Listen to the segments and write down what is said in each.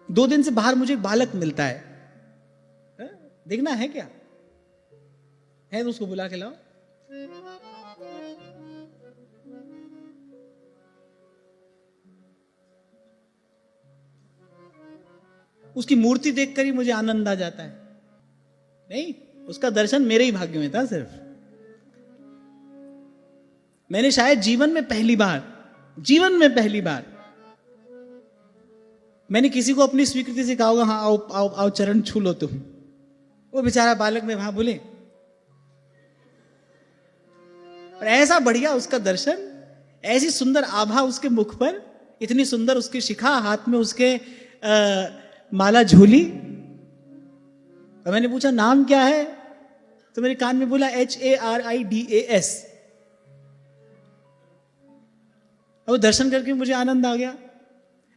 2 दिन से बाहर मुझे एक बालक मिलता है, देखना है क्या है तो उसको बुला के लाओ। उसकी मूर्ति देखकर ही मुझे आनंद आ जाता है। नहीं, उसका दर्शन मेरे ही भाग्य में था। सिर्फ मैंने शायद जीवन में पहली बार मैंने किसी को अपनी स्वीकृति से कहा होगा, हाँ आओ आओ आओ चरण छू लो तुम। वो बेचारा बालक में वहां बोले, और ऐसा बढ़िया उसका दर्शन, ऐसी सुंदर आभा उसके मुख पर, इतनी सुंदर उसकी शिखा, हाथ में उसके माला झूली। और मैंने पूछा नाम क्या है, तो मेरे कान में बोला HARIDAS। और वो दर्शन करके मुझे आनंद आ गया।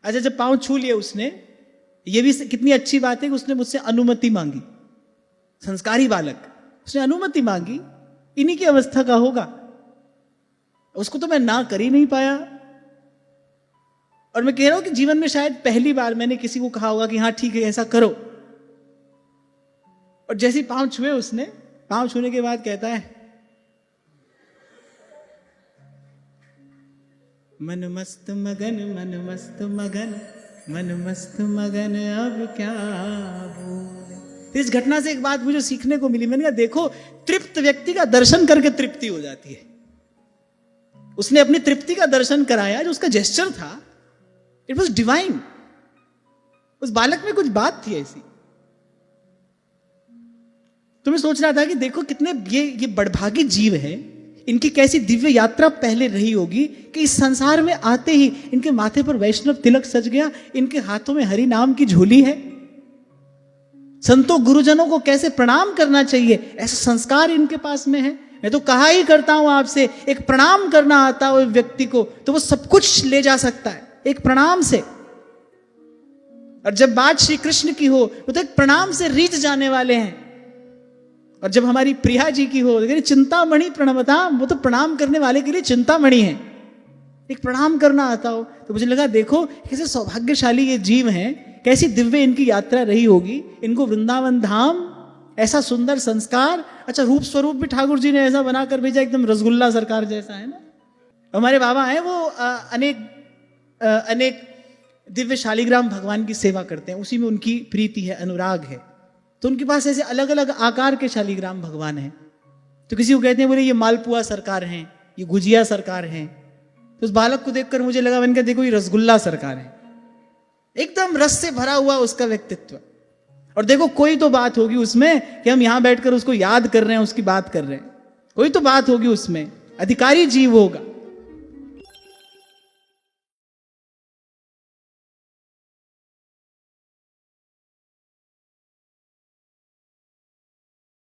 अच्छा, जब पांव छू लिए उसने, ये भी कितनी अच्छी बात है कि उसने मुझसे अनुमति मांगी। संस्कारी बालक, उसने अनुमति मांगी, इन्हीं की अवस्था का होगा। उसको तो मैं ना कर ही नहीं पाया। और मैं कह रहा हूं कि जीवन में शायद पहली बार मैंने किसी को कहा होगा कि हाँ ठीक है ऐसा करो। और जैसे ही पांव छुए उसने, पांव छूने के बाद कहता है, मन मस्त मगन, मन मस्त मगन, मन मस्त मगन, अब क्या बोले। इस घटना से एक बात मुझे सीखने को मिली। मैंने कहा देखो, तृप्त व्यक्ति का दर्शन करके तृप्ति हो जाती है। उसने अपनी तृप्ति का दर्शन कराया, जो उसका जेस्चर था, इट वॉज डिवाइन। उस बालक में कुछ बात थी ऐसी। तो मैं सोच रहा था कि देखो कितने ये बड़भागी जीव हैं, इनकी कैसी दिव्य यात्रा पहले रही होगी कि इस संसार में आते ही इनके माथे पर वैष्णव तिलक सज गया, इनके हाथों में हरि नाम की झोली है। संतों गुरुजनों को कैसे प्रणाम करना चाहिए, ऐसा संस्कार इनके पास में है। मैं तो कहा ही करता हूं आपसे, एक प्रणाम करना आता हो व्यक्ति को तो वो सब कुछ ले जा सकता है एक प्रणाम से। और जब बात श्री कृष्ण की हो, वो तो एक प्रणाम से रीझ जाने वाले हैं। और जब हमारी प्रिया जी की हो, लेकिन चिंतामणि प्रणमता, वो तो प्रणाम करने वाले के लिए चिंतामणि है। एक प्रणाम करना आता हो तो मुझे लगा देखो कैसे सौभाग्यशाली ये जीव हैं, कैसी दिव्य इनकी यात्रा रही होगी। इनको वृंदावन धाम, ऐसा सुंदर संस्कार। अच्छा, रूप स्वरूप भी ठाकुर जी ने ऐसा बनाकर भेजा, एकदम रसगुल्ला सरकार जैसा है ना। हमारे बाबा हैं, वो अनेक दिव्य शालिग्राम भगवान की सेवा करते हैं, उसी में उनकी प्रीति है, अनुराग है। तो उनके पास ऐसे अलग अलग आकार के शालिग्राम भगवान हैं। तो किसी को कहते हैं, बोले ये मालपुआ सरकार हैं, ये गुजिया सरकार हैं। तो उस बालक को देखकर मुझे लगा, मैंने कहा देखो ये रसगुल्ला सरकार है, एकदम रस से भरा हुआ उसका व्यक्तित्व। और देखो कोई तो बात होगी उसमें कि हम यहां बैठकर उसको याद कर रहे हैं, उसकी बात कर रहे हैं। कोई तो बात होगी उसमें, अधिकारी जीव होगा।